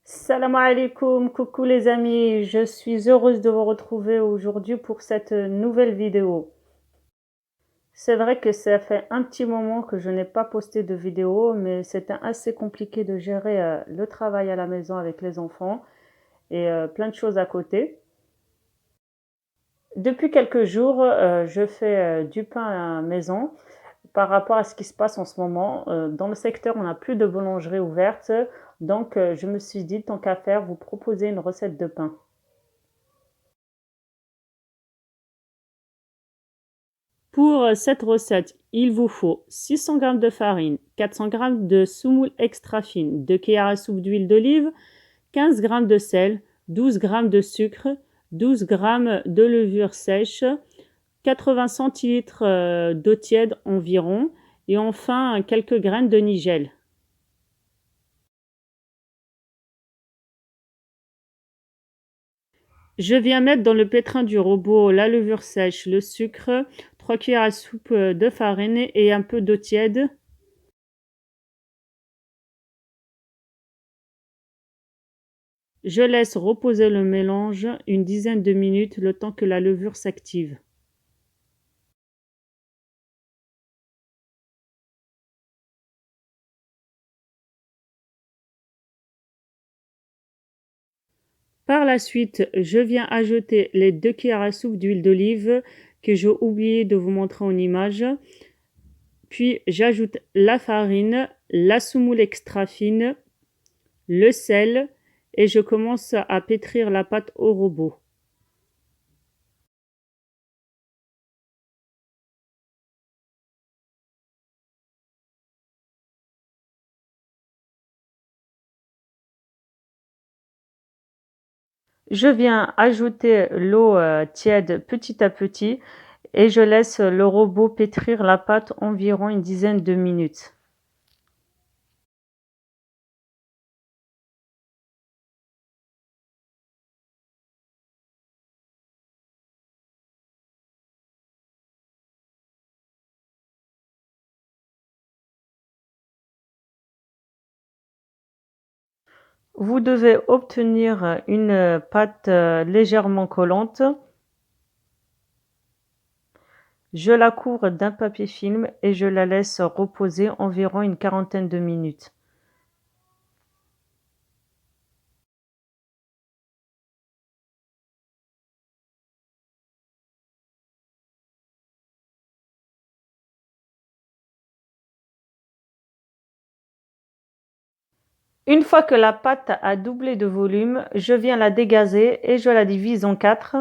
Salam alaikum, coucou les amis, je suis heureuse de vous retrouver aujourd'hui pour cette nouvelle vidéo. C'est vrai que ça fait un petit moment que je n'ai pas posté de vidéo, mais c'était assez compliqué de gérer le travail à la maison avec les enfants et plein de choses à côté. Depuis quelques jours, je fais du pain à la maison par rapport à ce qui se passe en ce moment. Dans le secteur, on n'a plus de boulangerie ouverte, donc je me suis dit, tant qu'à faire, vous proposer une recette de pain. Pour cette recette, il vous faut 600 g de farine, 400 g de semoule extra fine, 2 cuillères à soupe d'huile d'olive, 15 g de sel, 12 g de sucre, 12 g de levure sèche, 80 centilitres d'eau tiède environ et enfin quelques graines de nigel. Je viens mettre dans le pétrin du robot la levure sèche, le sucre, 3 cuillères à soupe de farine et un peu d'eau tiède. Je laisse reposer le mélange une dizaine de minutes le temps que la levure s'active. Par la suite, je viens ajouter les 2 cuillères à soupe d'huile d'olive que j'ai oublié de vous montrer en image. Puis j'ajoute la farine, la semoule extra fine, le sel et je commence à pétrir la pâte au robot. Je viens ajouter l'eau tiède petit à petit et je laisse le robot pétrir la pâte environ une dizaine de minutes. Vous devez obtenir une pâte légèrement collante. Je la couvre d'un papier film et je la laisse reposer environ une quarantaine de minutes. Une fois que la pâte a doublé de volume, je viens la dégazer et je la divise en quatre.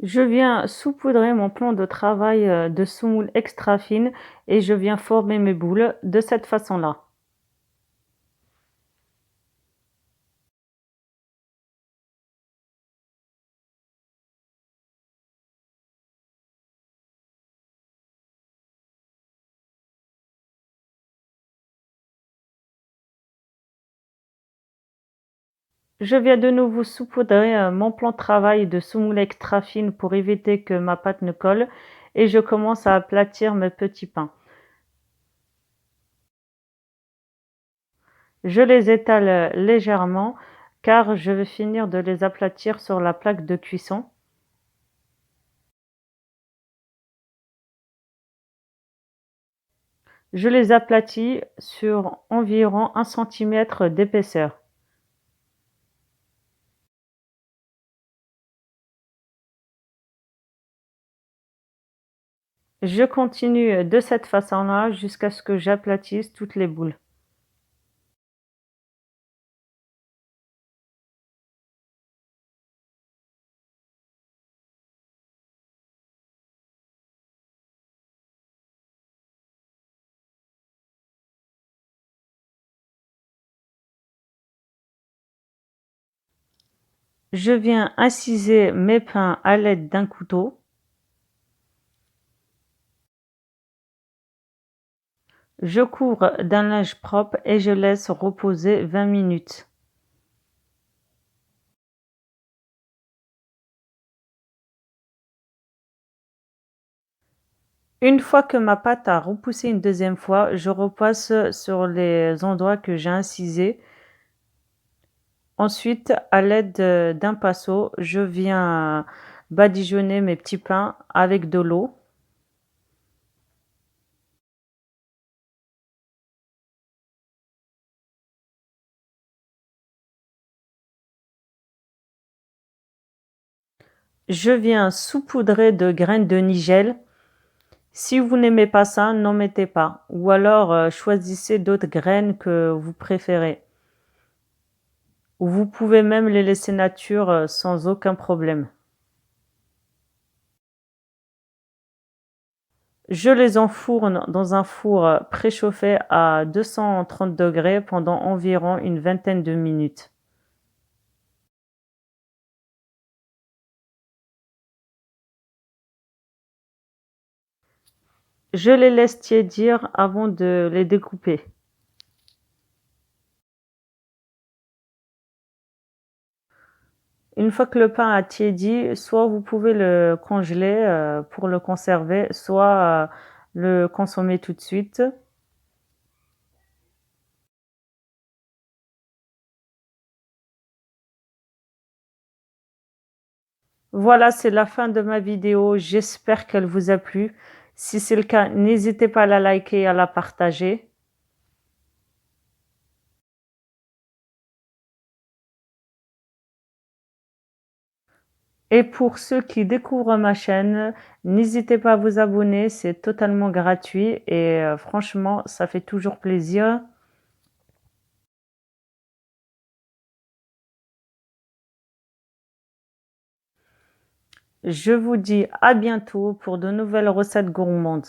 Je viens saupoudrer mon plan de travail de semoule extra fine et je viens former mes boules de cette façon-là. Je viens de nouveau saupoudrer mon plan de travail de semoule extra fine pour éviter que ma pâte ne colle et je commence à aplatir mes petits pains. Je les étale légèrement car je vais finir de les aplatir sur la plaque de cuisson. Je les aplatis sur environ 1 cm d'épaisseur. Je continue de cette façon-là jusqu'à ce que j'aplatisse toutes les boules. Je viens inciser mes pains à l'aide d'un couteau. Je couvre d'un linge propre et je laisse reposer 20 minutes. Une fois que ma pâte a repoussé une deuxième fois, je repasse sur les endroits que j'ai incisés. Ensuite, à l'aide d'un pinceau, je viens badigeonner mes petits pains avec de l'eau. Je viens saupoudrer de graines de nigel. Si vous n'aimez pas ça, n'en mettez pas. Ou alors choisissez d'autres graines que vous préférez. Ou vous pouvez même les laisser nature sans aucun problème. Je les enfourne dans un four préchauffé à 230 degrés pendant environ une vingtaine de minutes. Je les laisse tiédir avant de les découper. Une fois que le pain a tiédi, soit vous pouvez le congeler pour le conserver, soit le consommer tout de suite. Voilà, c'est la fin de ma vidéo. J'espère qu'elle vous a plu. Si c'est le cas, n'hésitez pas à la liker et à la partager. Et pour ceux qui découvrent ma chaîne, n'hésitez pas à vous abonner, c'est totalement gratuit et franchement, ça fait toujours plaisir. Je vous dis à bientôt pour de nouvelles recettes gourmandes.